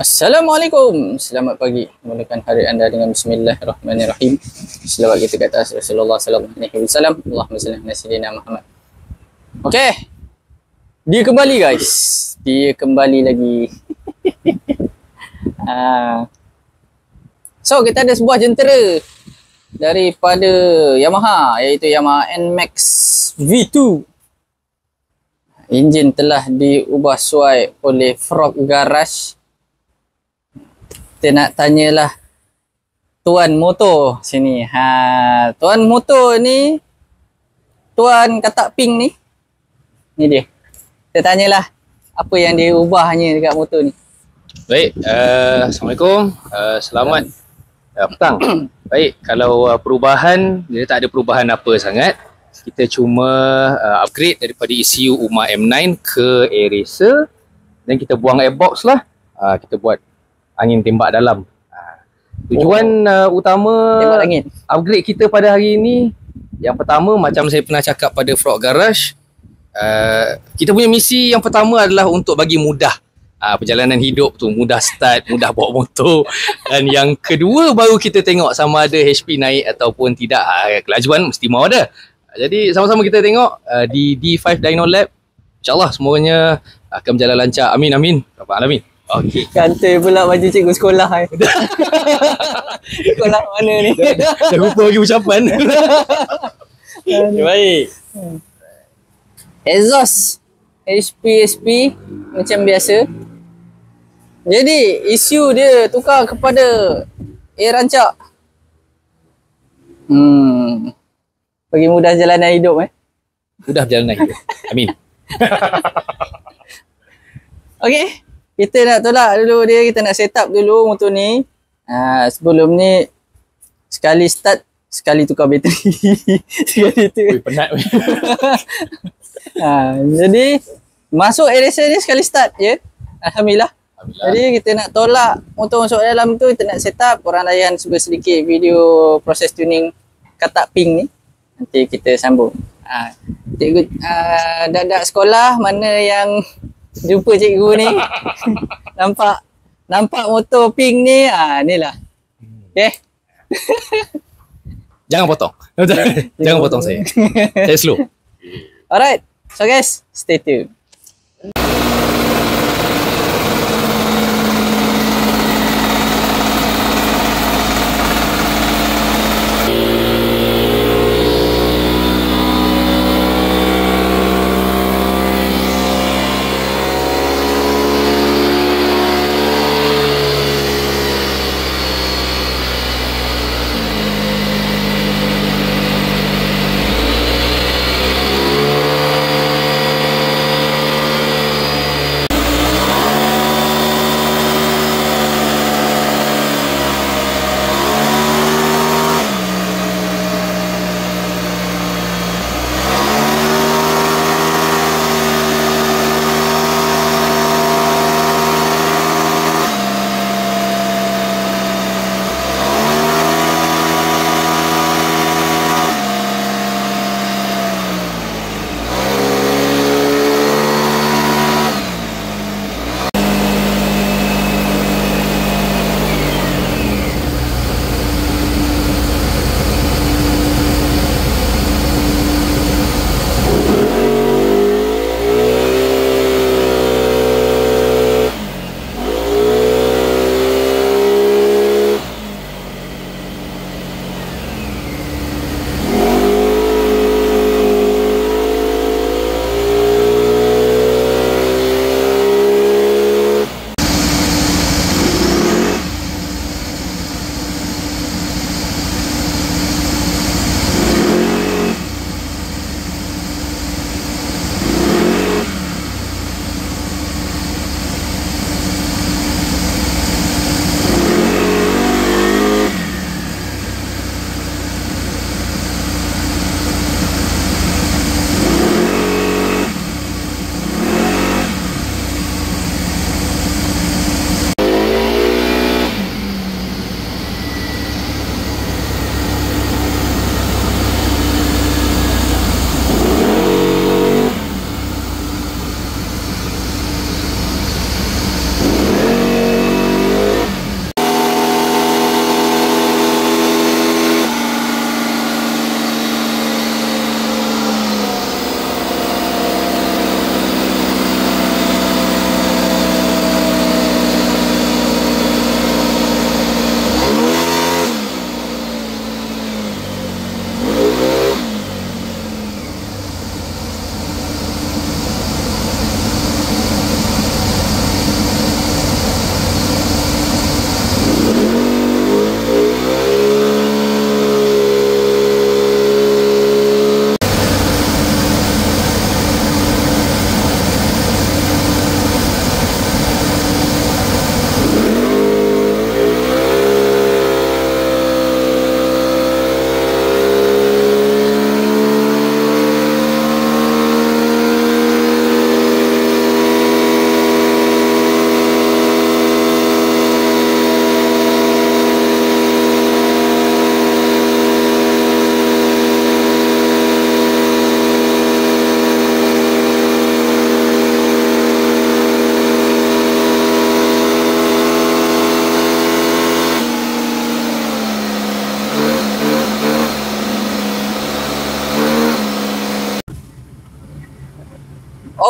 Assalamualaikum. Selamat pagi. Mulakan hari anda dengan bismillahirrahmanirrahim. Selawat kita ke atas Rasulullah sallallahu alaihi wasallam. Allahumma salli ala sayyidina Muhammad. Okey. Dia kembali guys. Dia kembali lagi. So kita ada sebuah jentera daripada Yamaha, iaitu Yamaha NMAX V2. Enjin telah diubah suai oleh Frog Garage. Kita nak tanyalah tuan motor sini. Tuan motor ni, tuan katak pink ni. Ni dia. Kita tanyalah apa yang dia ubahnya dekat motor ni. Baik, Assalamualaikum. Selamat petang. Baik, kalau perubahan, dia tak ada perubahan apa sangat. Kita cuma upgrade daripada ECU UMA M9 ke air racer. Dan kita buang airbox lah. Kita buat angin tembak dalam. Tujuan utama upgrade kita pada hari ini, yang pertama macam saya pernah cakap pada Frog Garage, kita punya misi yang pertama adalah untuk bagi mudah perjalanan hidup tu, mudah start, mudah bawa motor. Dan yang kedua baru kita tengok sama ada HP naik ataupun tidak. Kelajuan mesti mau ada. Jadi sama-sama kita tengok di D5 Dyno Lab. InsyaAllah semuanya akan berjalan lancar. Amin, amin. Rabbal alamin. Okey. Kantoi pula baju cikgu sekolah. Sekolah mana ni? Dah lupa lagi ucapan. Baik. Exhaust HP macam biasa. Jadi isu dia tukar kepada air rancak. Bagi mudah jalanan hidup Mudah berjalanan hidup. Amin. Okey. Kita nak tolak dulu dia, kita nak set up dulu motor ni. Sebelum ni sekali start, sekali tukar bateri. Sekali tu. Penat. Jadi masuk air racer ni sekali start je. Alhamdulillah. Jadi kita nak tolak motor masuk dalam tu, kita nak set up. Korang layan sedikit video proses tuning katak pink ni. Nanti kita sambung. Cikgu dak sekolah mana yang jumpa cikgu ni nampak motor pink ni, inilah. Okey. Jangan potong. Jangan potong saya. Saya slow. Alright. So guys, stay tuned.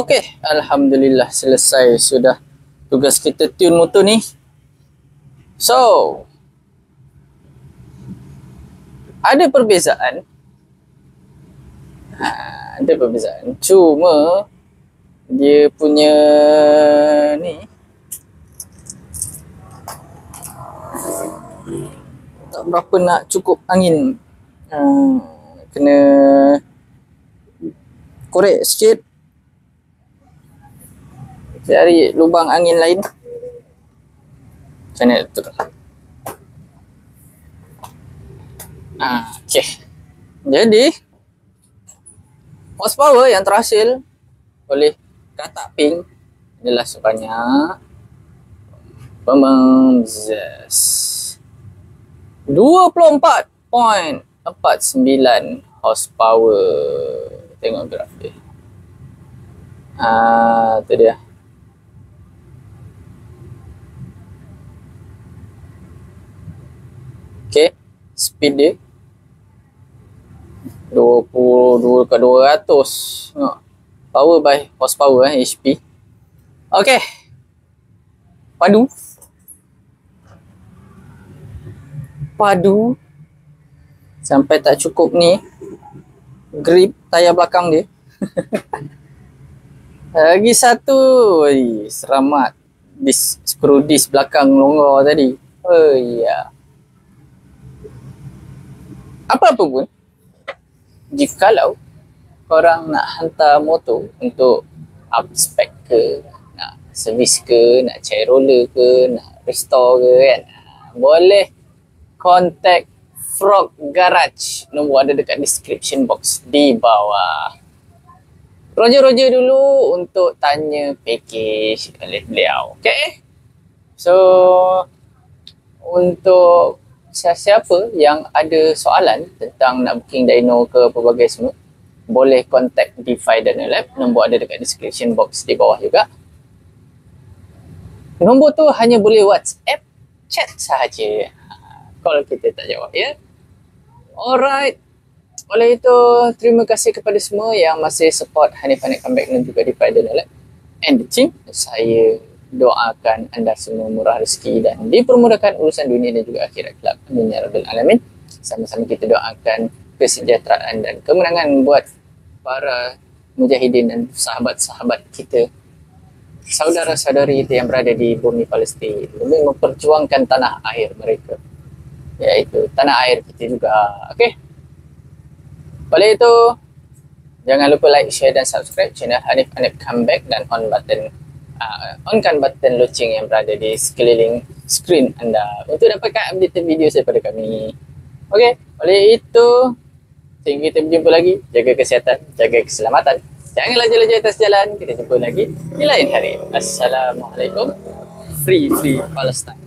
Okey, alhamdulillah selesai sudah tugas kita tune motor ni. So, ada perbezaan. Ada perbezaan. Cuma dia punya ni tak berapa nak cukup angin. Kena korek sikit. Cari lubang angin lain. Macam mana tu? Okay. Jadi horsepower yang terhasil oleh katak ping adalah sebanyak 24.49 horsepower. Tengok graf dia. Tu dia. Okay, speed dia 22/200. Tengok. Power by horsepower HP. Okay. Padu sampai tak cukup ni grip tayar belakang dia. Lagi satu, seramat skru disk belakang longgar tadi. Oh ya. Apa-apa pun, jikalau korang nak hantar motor untuk up spec ke, nak servis ke, nak cari roller ke, nak restore ke kan, boleh contact Frog Garage. Nombor ada dekat description box di bawah. Roger dulu untuk tanya package oleh beliau. Okay? So, untuk siapa yang ada soalan tentang nak booking dyno ke pelbagai semua, boleh contact DeFi Dyno Lab. Nombor ada dekat description box di bawah juga. Nombor tu hanya boleh WhatsApp, chat sahaja. Call kita tak jawab ya. Alright. Oleh itu, terima kasih kepada semua yang masih support Hanif Comeback dan juga DeFi Dyno Lab and the team. Saya doakan anda semua murah rezeki dan dipermudahkan urusan dunia dan juga akhirat kelak. Amin ya rabbal alamin. Sama-sama kita doakan kesejahteraan dan kemenangan buat para mujahidin dan sahabat-sahabat kita, saudara-saudari kita yang berada di bumi Palestin, demi memperjuangkan tanah air mereka, iaitu tanah air kita juga. Okey. Oleh itu, jangan lupa like, share dan subscribe channel Hanif Comeback dan onkan button loceng yang berada di sekeliling skrin anda untuk dapatkan update video daripada kami. Okey, oleh itu, sehingga kita berjumpa lagi. Jaga kesihatan, jaga keselamatan. Jangan laju-laju atas jalan. Kita jumpa lagi di lain hari. Assalamualaikum. Free Palestine.